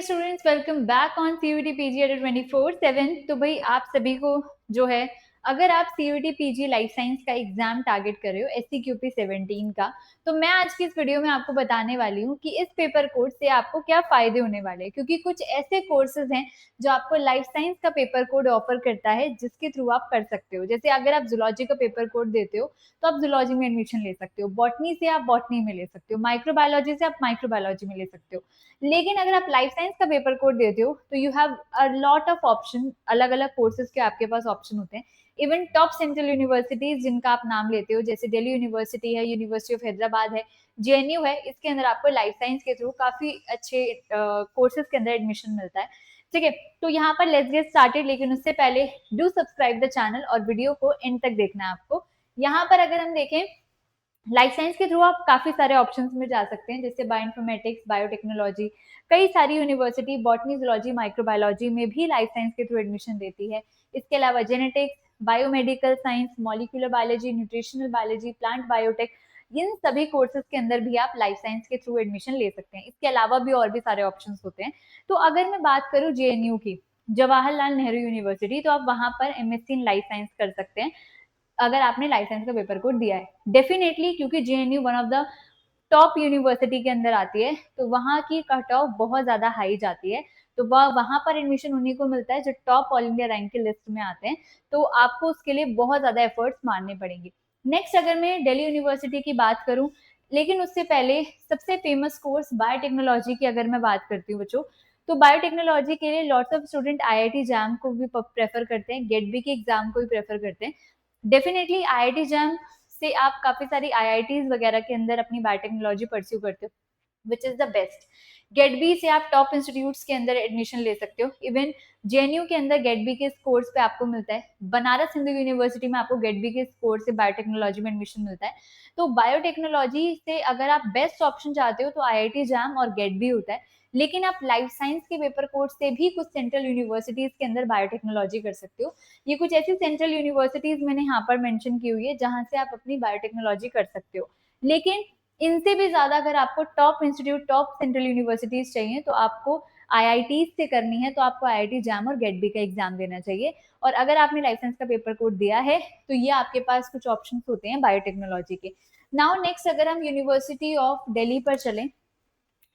Students, welcome back on CUET PG at 24/7। तो भाई आप सभी को जो है, अगर आप सीयूटी पीजी लाइफ साइंस का एग्जाम टारगेट कर रहे हो एससीक्यूपी 17 का, तो मैं आज की इस वीडियो में आपको बताने वाली हूँ कि इस पेपर कोड से आपको क्या फायदे होने वाले हैं। क्योंकि कुछ ऐसे कोर्सेज हैं जो आपको लाइफ साइंस का पेपर कोड ऑफर करता है, जिसके थ्रू आप कर सकते हो। जैसे अगर आप जूलॉजी का पेपर कोड देते हो तो आप जूलॉजी में एडमिशन ले सकते हो, बॉटनी से आप बॉटनी में ले सकते हो, माइक्रोबायोलॉजी से आप माइक्रोबायोलॉजी में ले सकते हो। लेकिन अगर आप लाइफ साइंस का पेपर कोड देते हो तो you have a lot of option, अलग अलग कोर्सेज के आपके पास ऑप्शन होते हैं। इवन टॉप सेंट्रल यूनिवर्सिटीज जिनका आप नाम लेते हो, जैसे दिल्ली यूनिवर्सिटी है, यूनिवर्सिटी ऑफ हैदराबाद है, जेएनयू है, इसके अंदर आपको लाइफ साइंस के थ्रू काफी अच्छे कोर्सेज के अंदर एडमिशन मिलता है। ठीक है, तो यहाँ पर लेट्स गेट स्टार्टेड। लेकिन उससे पहले डू सब्सक्राइब द चैनल और वीडियो को एंड तक देखना है आपको। यहाँ पर अगर हम देखें, लाइफ साइंस के थ्रू आप काफी सारे ऑप्शंस में जा सकते हैं, जैसे बायोइन्फॉर्मेटिक्स, बायोटेक्नोलॉजी। कई सारी यूनिवर्सिटी बॉटनी, जूलॉजी, माइक्रोबायोलॉजी में भी लाइफ साइंस के थ्रू एडमिशन देती है। इसके अलावा genetics, biomedical science, molecular biology, nutritional biology, plant biotech, इन सभी कोर्सेज के अंदर भी आप लाइफ साइंस के थ्रू एडमिशन ले सकते हैं। इसके अलावा भी और भी सारे ऑप्शंस होते हैं। तो अगर मैं बात करूं जेएनयू की, जवाहरलाल नेहरू यूनिवर्सिटी, तो आप वहां पर एमएससी इन लाइफ साइंस कर सकते हैं अगर आपने लाइफ साइंस का पेपर कोड दिया है। डेफिनेटली, क्योंकि JNU one of the top university के अंदर आती है, तो वहां की कट ऑफ बहुत ज्यादा हाई जाती है। तो वह वहां पर एडमिशन उन्हीं को मिलता है जो टॉप ऑल इंडिया रैंक की लिस्ट में आते हैं। तो आपको उसके लिए बहुत ज्यादा एफर्ट्स मारने पड़ेंगे। नेक्स्ट, अगर मैं दिल्ली यूनिवर्सिटी की बात करूं, लेकिन उससे पहले सबसे फेमस कोर्स बायोटेक्नोलॉजी की अगर मैं बात करती हूँ बच्चों, तो बायोटेक्नोलॉजी के लिए lots of student IIT jam को भी प्रेफर करते हैं, गेट बी के एग्जाम को भी प्रेफर करते हैं। डेफिनेटली आईआईटी जैम से आप काफी सारी आईआईटीज वगैरह के अंदर अपनी बायोटेक्नोलॉजी परस्यू करते हो, which is the best. GATE B से आप टॉप इंस्टीट्यूट्स के अंदर एडमिशन ले सकते हो। इवन जेएनयू के अंदर गेट बी के कोर्स पे आपको मिलता है। बनारस हिंदू यूनिवर्सिटी में आपको गेट बी के कोर्स से बायोटेक्नोलॉजी में एडमिशन मिलता है। तो बायोटेक्नोलॉजी से अगर आप बेस्ट ऑप्शन चाहते हो तो आईआईटी जैम और गेट बी होता है। लेकिन आप लाइफ साइंस के पेपर कोर्स से भी कुछ सेंट्रल यूनिवर्सिटीज के अंदर बायोटेक्नोलॉजी कर सकते हो। ये कुछ ऐसी सेंट्रल यूनिवर्सिटीज मैंने यहाँ पर मेंशन की हुई है जहां से आप अपनी बायोटेक्नोलॉजी कर सकते हो। लेकिन इनसे भी ज्यादा अगर आपको top institute, top central universities चाहिए, तो आपको आईआईटी से करनी है, तो आपको आईआईटी जैम और गेट बी का एग्जाम देना चाहिए। और अगर आपने लाइफ साइंस का पेपर कोड दिया है तो ये आपके पास कुछ ऑप्शन होते हैं बायोटेक्नोलॉजी के। नाउ नेक्स्ट, अगर हम यूनिवर्सिटी ऑफ दिल्ली पर चलें,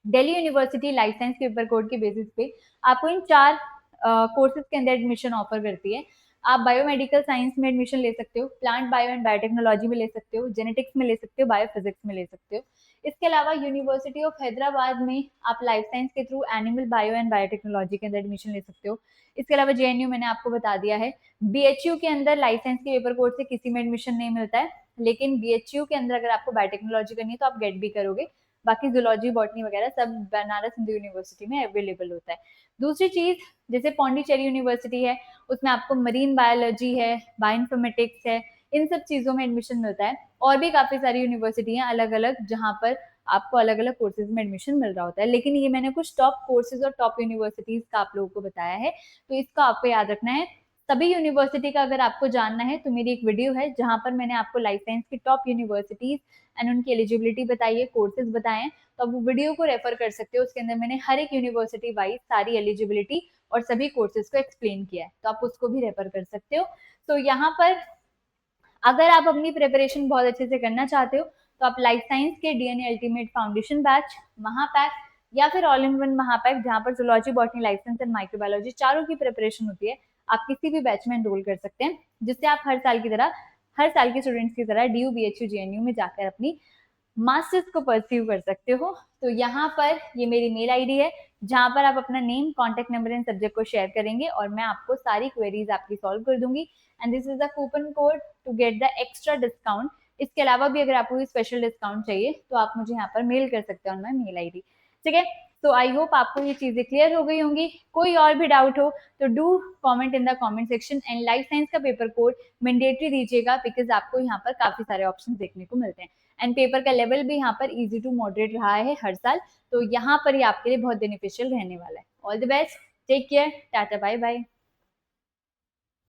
Delhi university life science paper code के बेसिस पे आपको इन चार कोर्सेज के अंदर एडमिशन ऑफर करती है। आप बायोमेडिकल साइंस में एडमिशन ले सकते हो, प्लांट बायो एंड बायोटेक्नोलॉजी में ले सकते हो, जेनेटिक्स में ले सकते हो, बायोफिजिक्स में ले सकते हो। इसके अलावा यूनिवर्सिटी ऑफ हैदराबाद में आप लाइफ साइंस के through animal bio and biotechnology के अंदर एडमिशन ले सकते हो। इसके अलावा जेएनयू मैंने आपको बता दिया है। बीएचयू के अंदर लाइफ साइंस के पेपर कोड से किसी में एडमिशन नहीं मिलता है, लेकिन बीएचयू के अंदर अगर आपको बायोटेक्नोलॉजी करनी है तो आप गेट भी करोगे। बाकी जूलॉजी, बॉटनी वगैरह सब बनारस हिंदू यूनिवर्सिटी में अवेलेबल होता है। दूसरी चीज, जैसे पौंडीचेरी यूनिवर्सिटी है, उसमें आपको मरीन बायोलॉजी है, बायोइन्फॉर्मेटिक्स है, इन सब चीजों में एडमिशन मिलता है। और भी काफी सारी यूनिवर्सिटी हैं अलग अलग, जहां पर आपको अलग अलग कोर्सेज में एडमिशन मिल रहा होता है। लेकिन ये मैंने कुछ टॉप कोर्सेज और टॉप यूनिवर्सिटीज का आप लोगों को बताया है, तो इसका आपको याद रखना है। सभी यूनिवर्सिटी का अगर आपको जानना है तो मेरी एक वीडियो है जहां पर मैंने आपको लाइफ साइंस की टॉप यूनिवर्सिटीज एंड उनकी एलिजिबिलिटी बताई है, कोर्सेज बताए हैं। तो आप वो वीडियो को रेफर कर सकते हो, उसके अंदर मैंने हर एक यूनिवर्सिटी वाइज सारी एलिजिबिलिटी और सभी कोर्सेज को एक्सप्लेन किया है, तो आप उसको भी रेफर कर सकते हो। तो यहाँ पर अगर आप अपनी प्रिपरेशन बहुत अच्छे से करना चाहते हो तो आप लाइफ साइंस के डीएनए अल्टीमेट फाउंडेशन बैच, महापैक, या फिर ऑल इन वन महापैक, जहां पर zoology, botany, life science and microbiology चारों की प्रिपरेशन होती है, आप किसी भी बैच में एनरोल कर सकते हैं, जिससे आप हर साल के स्टूडेंट्स की तरह डीयू, बीएचयू, जेएनयू में जाकर अपनी मास्टर्स को परस्यू कर सकते हो। तो यहाँ पर ये मेरी मेल आईडी है, जहां पर आप अपना name, contact number and subject को शेयर करेंगे और मैं आपको सारी क्वेरीज आपकी सॉल्व कर दूंगी। And this is the coupon code to get the extra discount. इसके अलावा भी अगर आपको स्पेशल डिस्काउंट चाहिए तो आप मुझे यहाँ पर मेल कर सकते हो ऑन माई मेल आईडी। ठीक है, तो आई होप आपको ये चीजें क्लियर हो गई होंगी। कोई और भी डाउट हो तो do comment in the comment section. And life science का पेपर कोड मैंडेटरी दीजिएगा, बिकॉज आपको यहाँ पर काफी सारे ऑप्शन देखने को मिलते हैं। एंड पेपर का लेवल भी यहाँ पर इजी टू मॉडरेट रहा है हर साल, तो यहाँ पर ये आपके लिए बहुत बेनिफिशियल रहने वाला है। All the best, take care, tata, bye bye.